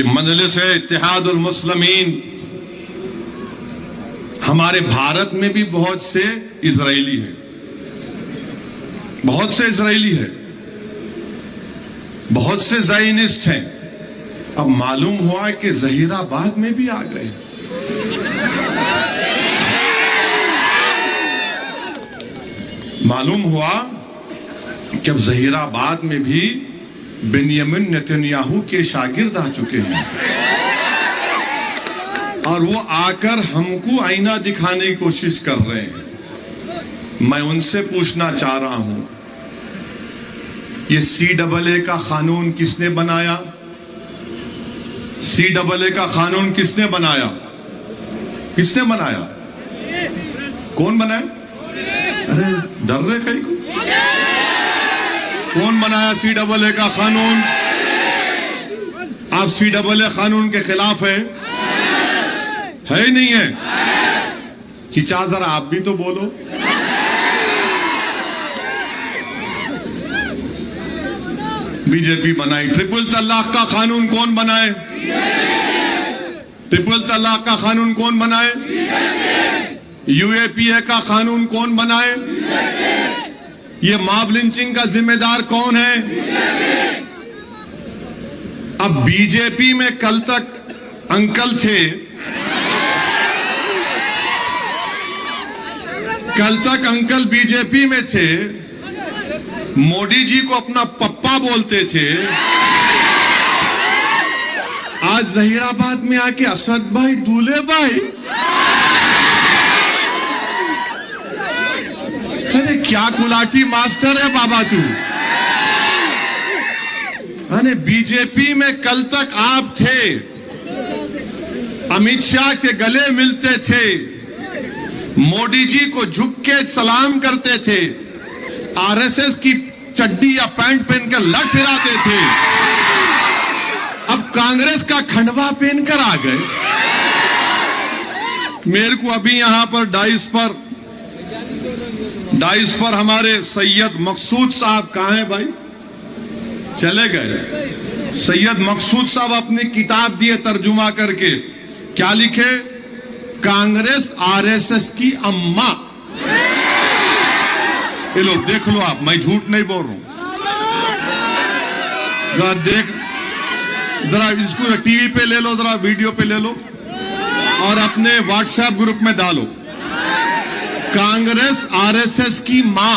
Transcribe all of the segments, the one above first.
कि मजलिस-ए-इत्तेहादुल मुस्लिमीन, हमारे भारत में भी बहुत से इजरायली हैं, बहुत से इजरायली हैं, बहुत से ज़ायनिस्ट हैं। अब मालूम हुआ कि जहीराबाद में भी आ गए। मालूम हुआ कि अब जहीराबाद में भी बेंयामिन नेतन्याहू के शागिर्द आ चुके हैं और वो आकर हमको आईना दिखाने की कोशिश कर रहे हैं। मैं उनसे पूछना चाह रहा हूं, ये CAA का कानून किसने बनाया? CAA का कानून किसने बनाया? किसने बनाया? कौन बनाया? अरे डर रहे कहीं को? कौन बनाया CAA का कानून? आप CAA कानून के खिलाफ है ही नहीं है? चिचा जरा आप भी तो बोलो। बीजेपी बनाई। ट्रिपल तलाक का कानून कौन बनाए? ट्रिपल तलाक का कानून कौन बनाए? UAPA का कानून कौन बनाए? ये मॉब लिंचिंग का जिम्मेदार कौन है? अब बीजेपी में कल तक अंकल थे, कल तक अंकल बीजेपी में थे, मोदी जी को अपना पप्पा बोलते थे, आज जहीराबाद में आके असद भाई, दूल्हे भाई, अरे क्या गुलाटी मास्टर है बाबा तू। अरे बीजेपी में कल तक आप थे, अमित शाह के गले मिलते थे, मोदी जी को झुक के सलाम करते थे, RSS की चड्डी या पैंट पहनकर लट फिराते थे, अब कांग्रेस का खंडवा पहनकर आ गए। मेरे को अभी यहां पर डाइस पर हमारे सैयद मकसूद साहब कहां हैं भाई? चले गए। सैयद मकसूद साहब अपनी किताब दिए तर्जुमा करके, क्या लिखे? कांग्रेस RSS की अम्मा। ये लो देख लो आप, मैं झूठ नहीं बोल रहा हूं। जरा इसको टीवी पे ले लो, जरा वीडियो पे ले लो और अपने व्हाट्सएप ग्रुप में डालो, कांग्रेस RSS की मां।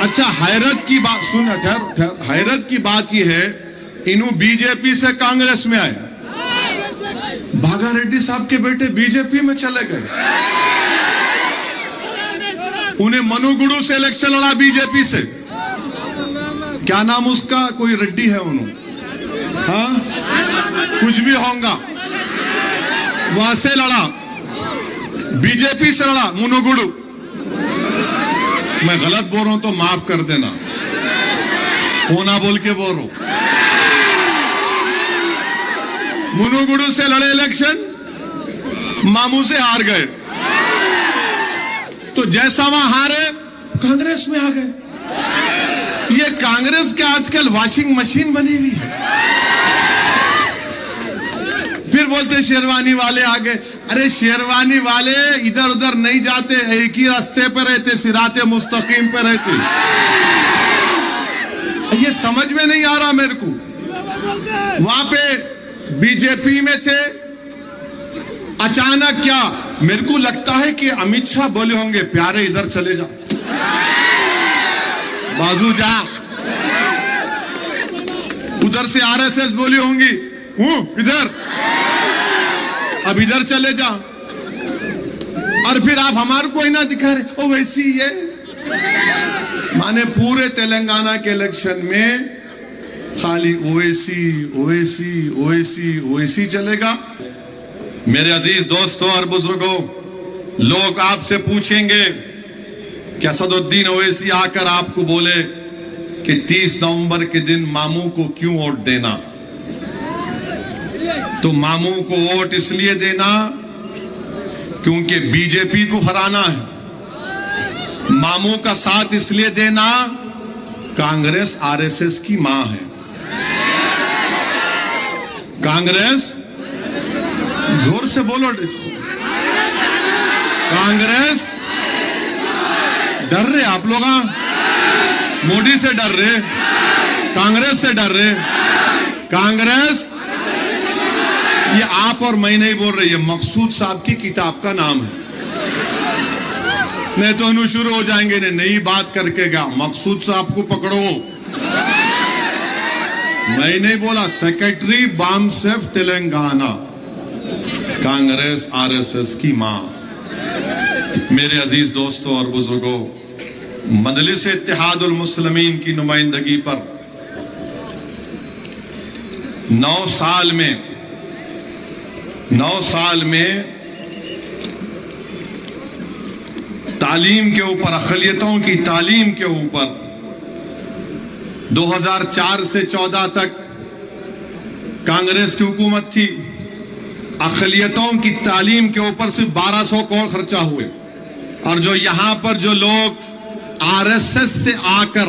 अच्छा हैरत की बात सुन, हैरत की बात यह है, इन्हों बीजेपी से कांग्रेस में आए, भागा रेड्डी साहब के बेटे बीजेपी में चले गए, उन्हें मनुगुरु से इलेक्शन लड़ा बीजेपी से, क्या नाम उसका, कोई रेड्डी है उन्होंने, हाँ कुछ भी होगा, वहां से लड़ा, बीजेपी से लड़ा मनुगुरु। मैं गलत बोल रहा हूं तो माफ कर देना, होना बोल के बोल रहा हूं। मनुगुरु से लड़े इलेक्शन, मामू से हार गए, तो जैसा वहां हारे कांग्रेस में आ गए। ये कांग्रेस के आजकल वॉशिंग मशीन बनी हुई है। फिर बोलते शेरवानी वाले आ गए। अरे शेरवानी वाले इधर उधर नहीं जाते, एक ही रास्ते पर रहते, सिराते मुस्तकीम पे रहते। ये समझ में नहीं आ रहा मेरे को। वहां पे बीजेपी में थे, अचानक क्या, मेरे को लगता है कि अमित शाह बोले होंगे, प्यारे इधर चले जा, बाजू जा। उधर से RSS बोली होंगी, इधर, अब इधर चले जा। और फिर आप हमारे को ही ना दिखा रहे, ओ वैसी ये माने पूरे तेलंगाना के इलेक्शन में खाली ओवैसी ओवैसी ओवैसी ओवैसी चलेगा। मेरे अजीज दोस्तों और बुजुर्गों, लोग आपसे पूछेंगे कि असदुद्दीन ओवैसी आकर आपको बोले कि 30 नवंबर के दिन मामू को क्यों वोट देना, तो मामू को वोट इसलिए देना क्योंकि बीजेपी को हराना है। मामू का साथ इसलिए देना, कांग्रेस RSS की मां है। कांग्रेस, जोर से बोलो इसको, कांग्रेस डर रहे आप लोग, मोदी से डर रहे, कांग्रेस से डर रहे, कांग्रेस, ये आप और मैं नहीं बोल रही, ये मकसूद साहब की किताब का नाम है। नहीं तो अनु शुरू हो जाएंगे, ने नई बात करके गया, मकसूद साहब को पकड़ो। मैं नहीं बोला, सेक्रेटरी बामसेफ तेलंगाना, कांग्रेस आरएसएस की मां। मेरे अजीज दोस्तों और बुजुर्गों, मजलिस इत्तेहादुल मुस्लिमीन की नुमाइंदगी पर 9 साल में तालीम के ऊपर, अक़लियतों की तालीम के ऊपर 2004 से 14 तक कांग्रेस की हुकूमत थी। अक़लियतों की तालीम के ऊपर सिर्फ 1200 करोड़ खर्चा हुए। और जो यहां पर जो लोग आरएसएस से आकर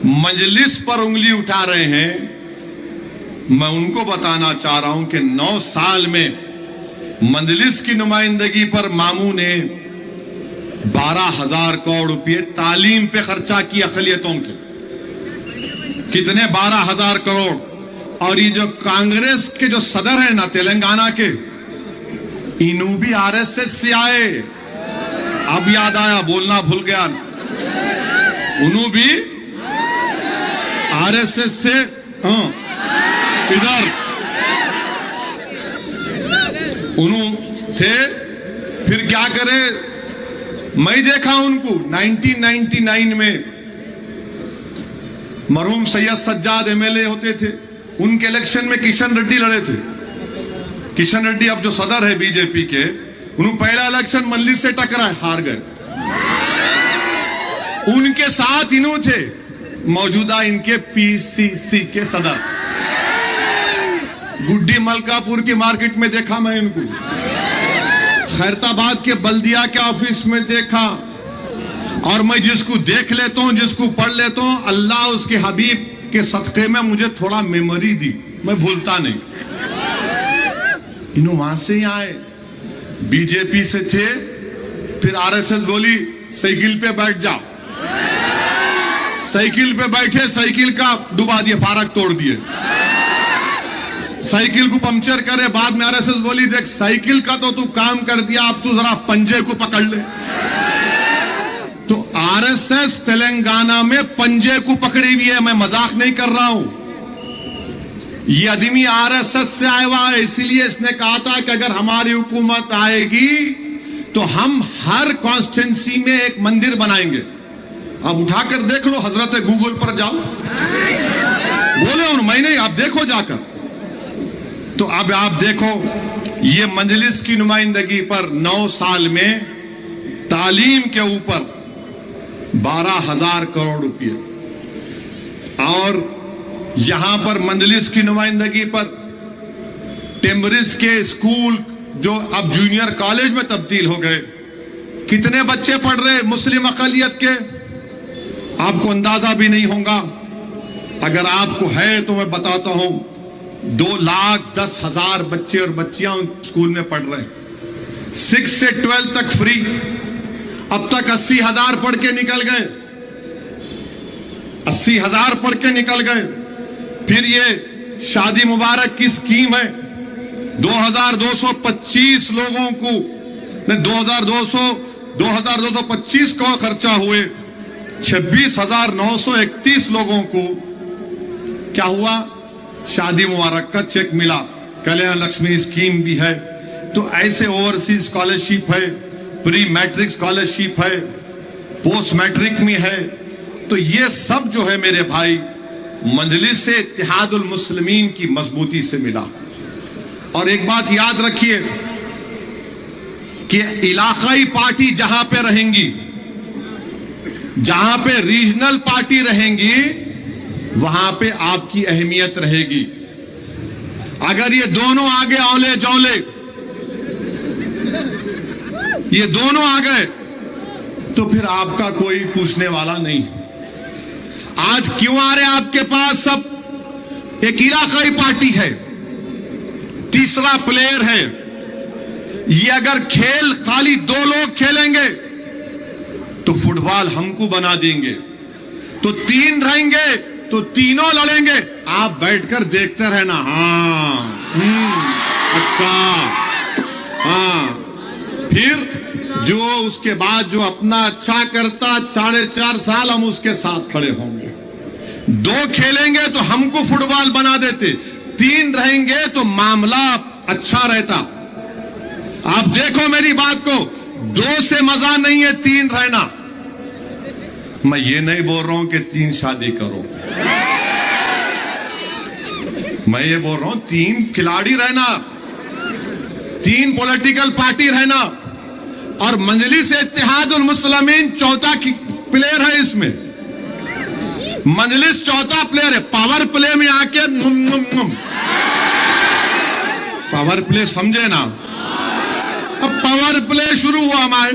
मजलिस पर उंगली उठा रहे हैं, मैं उनको बताना चाह रहा हूं कि 9 साल में मजलिस की नुमाइंदगी पर मामू ने 12,000 करोड़ रुपए तालीम पे खर्चा किया अक़लियतों के। कितने? 12,000 करोड़। और ये जो कांग्रेस के जो सदर है ना तेलंगाना के, इन्हों भी आरएसएस से आए। अब याद आया, बोलना भूल गया, उन्हों भी आरएसएस से, हाँ इधर उन्हों थे। फिर क्या करे, मैं देखा उनको 1999 में मरहूम सैयद सज्जाद एमएलए होते थे, उनके इलेक्शन में किशन रेड्डी लड़े थे। किशन रेड्डी अब जो सदर है बीजेपी के, उन्होंने पहला इलेक्शन मजलिस से टकराए, हार गए। उनके साथ इन्हों थे मौजूदा इनके पीसीसी के सदर। गुड्डी मलकापुर की मार्केट में देखा मैं इनको, खैरताबाद के बल्दिया के ऑफिस में देखा। और मैं जिसको देख लेता हूं, जिसको पढ़ लेता हूं, अल्लाह उसके हबीब के सदक़े में मुझे थोड़ा मेमोरी दी, मैं भूलता नहीं। इन्हों वहां से ही आए, बीजेपी से थे। फिर आरएसएस बोली साइकिल पे बैठ जाओ, साइकिल पे बैठे, साइकिल का डुबा दिए, फारक तोड़ दिए, साइकिल को पंक्चर करे। बाद में आरएसएस बोली देख साइकिल का तो तू काम कर दिया, अब तू जरा पंजे को पकड़ ले। तो आरएसएस तेलंगाना में पंजे को पकड़ी हुई है, मैं मजाक नहीं कर रहा हूं। ये आदमी आरएसएस से आया हुआ है, इसीलिए इसने कहा था कि अगर हमारी हुकूमत आएगी तो हम हर कॉन्स्टिट्यूंसी में एक मंदिर बनाएंगे। अब उठाकर देख लो, हजरत गूगल पर जाओ, बोले उन मैं नहीं, आप देखो जाकर। तो अब आप देखो, ये मजलिस की नुमाइंदगी पर 9 साल में तालीम के ऊपर 12,000 करोड़ रुपए, और यहां पर मजलिस की नुमाइंदगी पर टेम्बरिस के स्कूल जो अब जूनियर कॉलेज में तब्दील हो गए, कितने बच्चे पढ़ रहे मुस्लिम अक़लियत के, आपको अंदाजा भी नहीं होगा। अगर आपको है तो मैं बताता हूं, 2,10,000 बच्चे और बच्चियां स्कूल में पढ़ रहे हैं। 6 से 12 तक फ्री। अब तक 80,000 पढ़ के निकल गए, 80,000 पढ़ के निकल गए। फिर ये शादी मुबारक की स्कीम है, 2,225 लोगों को, 2,225 को खर्चा हुए, 26,931 लोगों को क्या हुआ, शादी मुबारक का चेक मिला। कल्याण लक्ष्मी स्कीम भी है। तो ऐसे ओवरसीज स्कॉलरशिप है, प्री मैट्रिक स्कॉलरशिप है, पोस्ट मैट्रिक में है। तो ये सब जो है मेरे भाई, मजलिस से इत्तेहादुल मुस्लिमीन की मजबूती से मिला। और एक बात याद रखिए कि इलाकाई पार्टी जहां पे रहेंगी, जहां पे रीजनल पार्टी रहेंगी, वहां पे आपकी अहमियत रहेगी। अगर ये दोनों आगे औले जौले, ये दोनों आ गए, तो फिर आपका कोई पूछने वाला नहीं। आज क्यों आ रहे आपके पास सब? एक इलाकाई पार्टी है, तीसरा प्लेयर है, ये अगर खेल खाली 2 लोग खेलेंगे तो फुटबॉल हमको बना देंगे, तो 3 रहेंगे तो तीनों लड़ेंगे, आप बैठकर देखते रहना। हाँ, अच्छा, हाँ। फिर जो उसके बाद जो अपना अच्छा करता 4.5 साल हम उसके साथ खड़े होंगे। 2 खेलेंगे तो हमको फुटबॉल बना देते, 3 रहेंगे तो मामला अच्छा रहता। आप देखो मेरी बात को, 2 से मजा नहीं है 3 रहना। मैं ये नहीं बोल रहा हूं कि 3 शादी करो, मैं ये बोल रहा हूं 3 खिलाड़ी रहना, 3 पॉलिटिकल पार्टी रहना, और मजलिस इत्तेहादुल मुस्लिमीन चौथा प्लेयर है इसमें। मजलिस चौथा प्लेयर है। पावर प्ले में आके पावर प्ले समझे ना, अब पावर प्ले शुरू हुआ हमारे,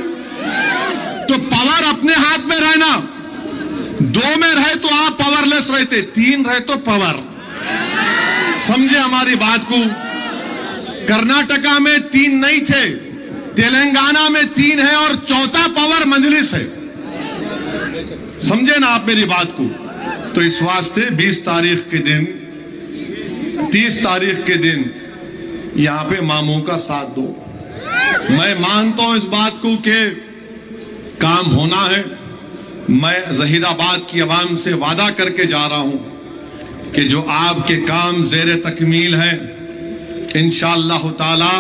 तो पावर अपने हाथ में रहना। 2 में रहे तो आप पावरलेस रहते, 3 रहे तो पावर। समझे हमारी बात को। कर्नाटका में 3 नहीं थे, तेलंगाना में 3 है और चौथा पावर मजलिस है। समझे ना आप मेरी बात को। तो इस वास्ते 20 तारीख के दिन, 30 तारीख के दिन यहां पे मामू का साथ दो। मैं मानता हूं इस बात को कि काम होना है। मैं जहीराबाद की आवाम से वादा करके जा रहा हूं कि जो आपके काम ज़ेरे तकमील हैं, इंशाअल्लाह ताला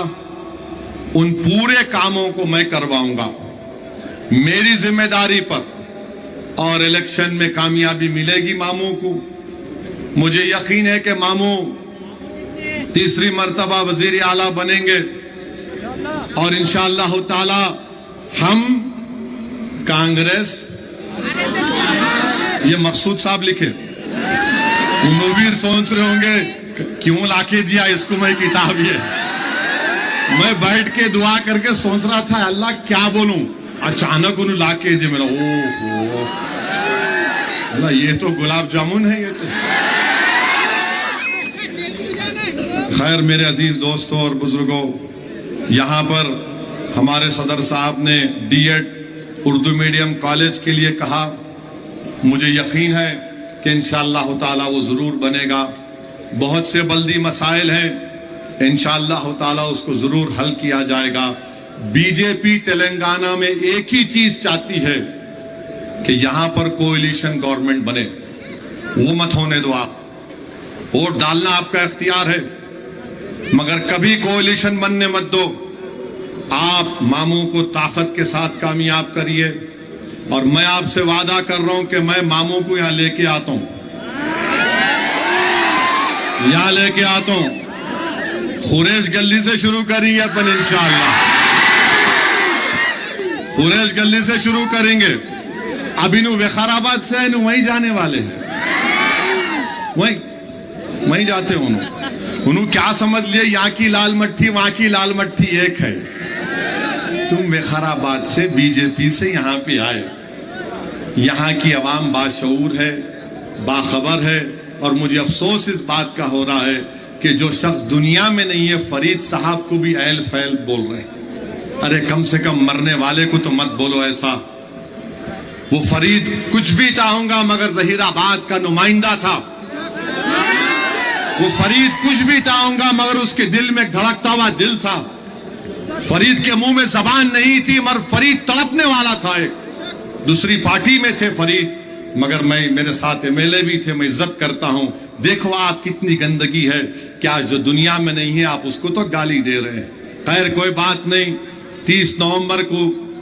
उन पूरे कामों को मैं करवाऊंगा मेरी जिम्मेदारी पर, और इलेक्शन में कामयाबी मिलेगी मामू को। मुझे यकीन है कि मामू तीसरी मर्तबा वजीर आला बनेंगे, और इंशाअल्लाह ताला हम कांग्रेस, ये मकसूद साहब लिखे, नबीर सोच रहे होंगे क्यों लाके दिया इसको, मैं किताब ये मैं बैठ के दुआ करके सोच रहा था अल्लाह क्या बोलूं, अचानक उन्हें लाके दिया। मेरा ओहो अल्लाह, ये तो गुलाब जामुन है ये तो। खैर मेरे अजीज दोस्तों और बुजुर्गों, यहाँ पर हमारे सदर साहब ने D.Ed उर्दू मीडियम कॉलेज के लिए कहा। मुझे यकीन है कि इंशाअल्लाह ताला वो जरूर बनेगा। बहुत से बल्दी मसाइल हैं, इंशाअल्लाह ताला उसको जरूर हल किया जाएगा। बीजेपी तेलंगाना में एक ही चीज चाहती है कि यहां पर कोएलिशन गवर्नमेंट बने। वो मत होने दो आप। वोट डालना आपका इख्तियार है, मगर कभी कोएलिशन बनने मत दो। आप मामू को ताकत के साथ कामयाब करिए, और मैं आपसे वादा कर रहा हूं कि मैं मामू को यहां लेके आता हूं, यहां लेके आता हूं। खुरेश गली से शुरू करेंगे अपन इंशाअल्लाह, खुरेश गली से शुरू करेंगे। अभी नु विकाराबाद से नु वहीं जाने वाले हैं, वहीं जाते हैं। उन्होंने क्या समझ लिया, यहाँ की लाल मट्टी वहां की लाल मट्टी एक है। तुम विकाराबाद से बीजेपी से यहाँ पे आए, यहाँ की आवाम बाशऊर है, बाखबर है, और मुझे अफसोस इस बात का हो रहा है कि जो शख्स दुनिया में नहीं है, फरीद साहब को भी ऐल फैल बोल रहे हैं। अरे कम से कम मरने वाले को तो मत बोलो ऐसा। वो फरीद कुछ भी चाहूंगा मगर जहीराबाद का नुमाइंदा था। वो फरीद कुछ भी चाहूंगा मगर उसके दिल में धड़कता हुआ दिल था। फरीद के मुंह में जबान नहीं थी, मगर फरीद तड़पने वाला था। एक दूसरी पार्टी में थे फरीद, मगर मैं, मेरे साथ MLA भी थे, मैं इज्जत करता हूं। देखो आप कितनी गंदगी है, क्या जो दुनिया में नहीं है आप उसको तो गाली दे रहे हैं। खैर कोई बात नहीं, 30 नवंबर को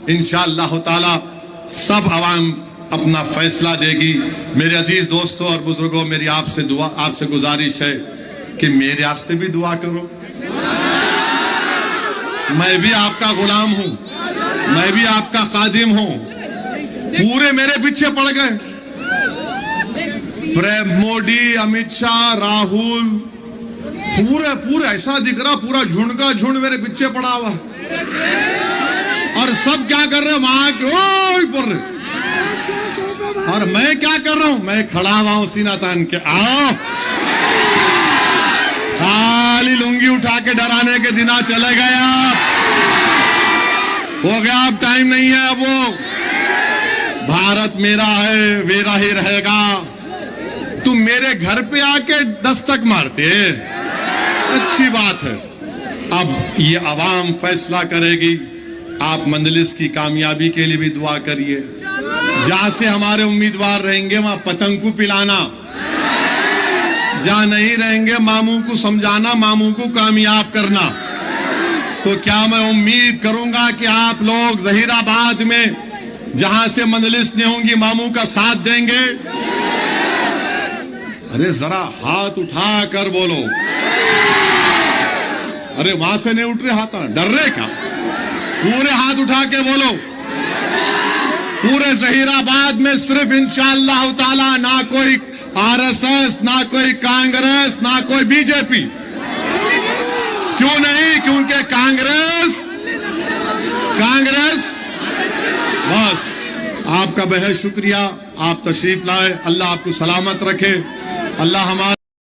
इंशाअल्लाह ताला सब आवाम अपना फैसला देगी। मेरे अजीज दोस्तों और बुजुर्गों, मेरी आपसे दुआ, आपसे गुजारिश है कि मेरे वास्ते भी दुआ करो। मैं भी आपका गुलाम हूं, मैं भी आपका खादिम हूं। पूरे मेरे पीछे पड़ गए, मोदी, अमित शाह, राहुल, पूरे ऐसा दिख रहा, पूरा झुंड का झुंड मेरे पीछे पड़ा हुआ। और सब क्या कर रहे हैं, वहां के पड़ रहे, और मैं क्या कर रहा हूं, मैं खड़ा हुआ हूं सीना तान के। आओ, खाली लुंगी उठा के डराने के दिन चले गए। आप हो गया, अब टाइम नहीं है। अब वो भारत मेरा है, मेरा ही रहेगा। तुम मेरे घर पे आके दस्तक मारते हैं, अच्छी बात है। अब ये आवाम फैसला करेगी। आप मंजलिस की कामयाबी के लिए भी दुआ करिए। जहां से हमारे उम्मीदवार रहेंगे वहां पतंग को पिलाना, जहां नहीं रहेंगे मामू को समझाना, मामू को कामयाब करना। तो क्या मैं उम्मीद करूंगा कि आप लोग जहीराबाद में जहां से मंजलिस नहीं होंगी मामू का साथ देंगे? अरे जरा हाथ उठा कर बोलो। अरे वहां से नहीं उठ रहे हाथ, डर रहे क्या? पूरे हाथ उठा के बोलो। पूरे जहीराबाद में सिर्फ इंशाअल्लाह ताला ना कोई आरएसएस, ना कोई कांग्रेस, ना कोई बीजेपी। क्यों नहीं? क्योंकि कांग्रेस बस। आपका बेहद शुक्रिया, आप तशरीफ लाए। अल्लाह आपको सलामत रखे। अल्लाह हमारे